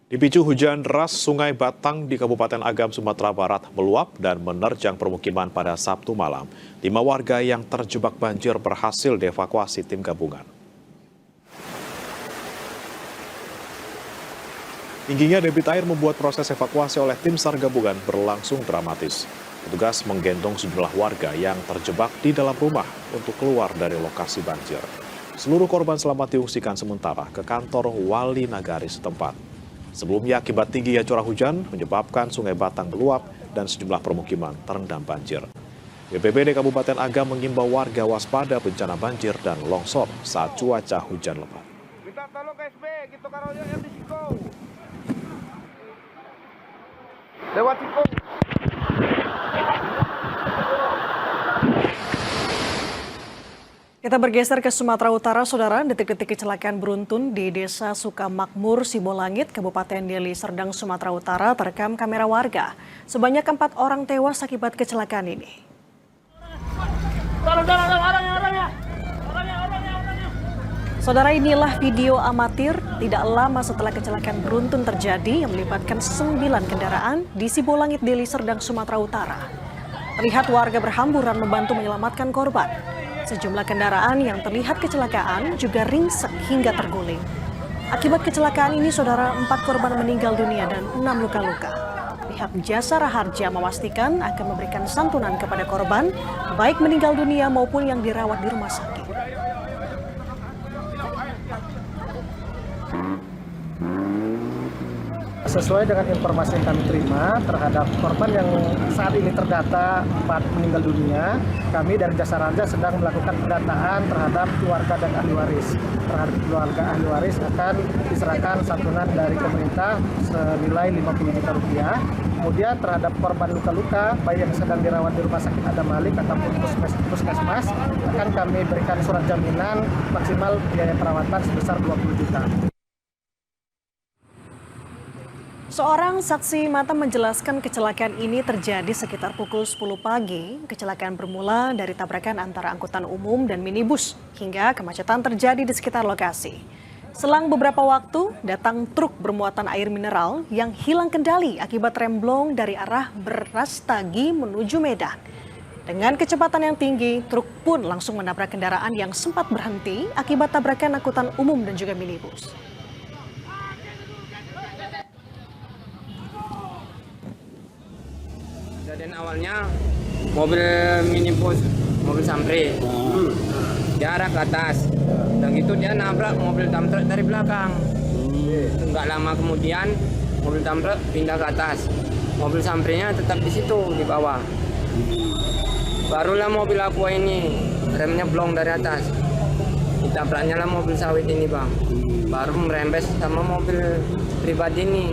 Dipicu hujan deras, Sungai Batang di Kabupaten Agam, Sumatera Barat meluap dan menerjang permukiman pada Sabtu malam. 5 warga yang terjebak banjir berhasil dievakuasi tim gabungan. Tingginya debit air membuat proses evakuasi oleh tim SAR gabungan berlangsung dramatis. Petugas menggendong sejumlah warga yang terjebak di dalam rumah untuk keluar dari lokasi banjir. Seluruh korban selamat diungsikan sementara ke kantor Wali Nagari setempat. Sebelumnya akibat tingginya curah hujan menyebabkan Sungai Batang meluap dan sejumlah permukiman terendam banjir. BPBD Kabupaten Agam mengimbau warga waspada bencana banjir dan longsor saat cuaca hujan lebat. Minta tolong ke SB, gitu karo yang di Siko. Lewat Siko. Kita bergeser ke Sumatera Utara, Saudara. Detik-detik kecelakaan beruntun di Desa Sukamakmur, Sibolangit, Kabupaten Deli Serdang, Sumatera Utara terekam kamera warga. Sebanyak 4 orang tewas akibat kecelakaan ini. Saudara, inilah video amatir tidak lama setelah kecelakaan beruntun terjadi yang melibatkan 9 kendaraan di Sibolangit, Deli Serdang, Sumatera Utara. Terlihat warga berhamburan membantu menyelamatkan korban. Sejumlah kendaraan yang terlihat kecelakaan juga ringsek hingga terguling. Akibat kecelakaan ini, Saudara, 4 korban meninggal dunia dan 6 luka-luka. Pihak Jasara Harja memastikan akan memberikan santunan kepada korban, baik meninggal dunia maupun yang dirawat di rumah sakit. Sesuai dengan informasi yang kami terima terhadap korban yang saat ini terdata 4 meninggal dunia, kami dari Jasara Harja sedang melakukan pendataan terhadap keluarga dan ahli waris. Terhadap keluarga ahli waris akan diserahkan santunan dari pemerintah senilai 50 juta rupiah. Kemudian terhadap korban luka-luka, baik yang sedang dirawat di Rumah Sakit Adam Malik ataupun puskesmas, akan kami berikan surat jaminan maksimal biaya perawatan sebesar 20 juta. Seorang saksi mata menjelaskan kecelakaan ini terjadi sekitar pukul 10 pagi. Kecelakaan bermula dari tabrakan antara angkutan umum dan minibus hingga kemacetan terjadi di sekitar lokasi. Selang beberapa waktu, datang truk bermuatan air mineral yang hilang kendali akibat remblong dari arah Brastagi menuju Medan. Dengan kecepatan yang tinggi, truk pun langsung menabrak kendaraan yang sempat berhenti akibat tabrakan angkutan umum dan juga minibus. Kejadian awalnya mobil minibus, mobil sampri, dia arah ke atas, dan gitu dia nabrak mobil dump truck dari belakang. Nggak lama kemudian mobil dump truck pindah ke atas, mobil samprinya tetap di situ di bawah. Barulah mobil aqua ini remnya blong dari atas, ditabraknya lah mobil sawit ini bang, baru merembes sama mobil pribadi ini.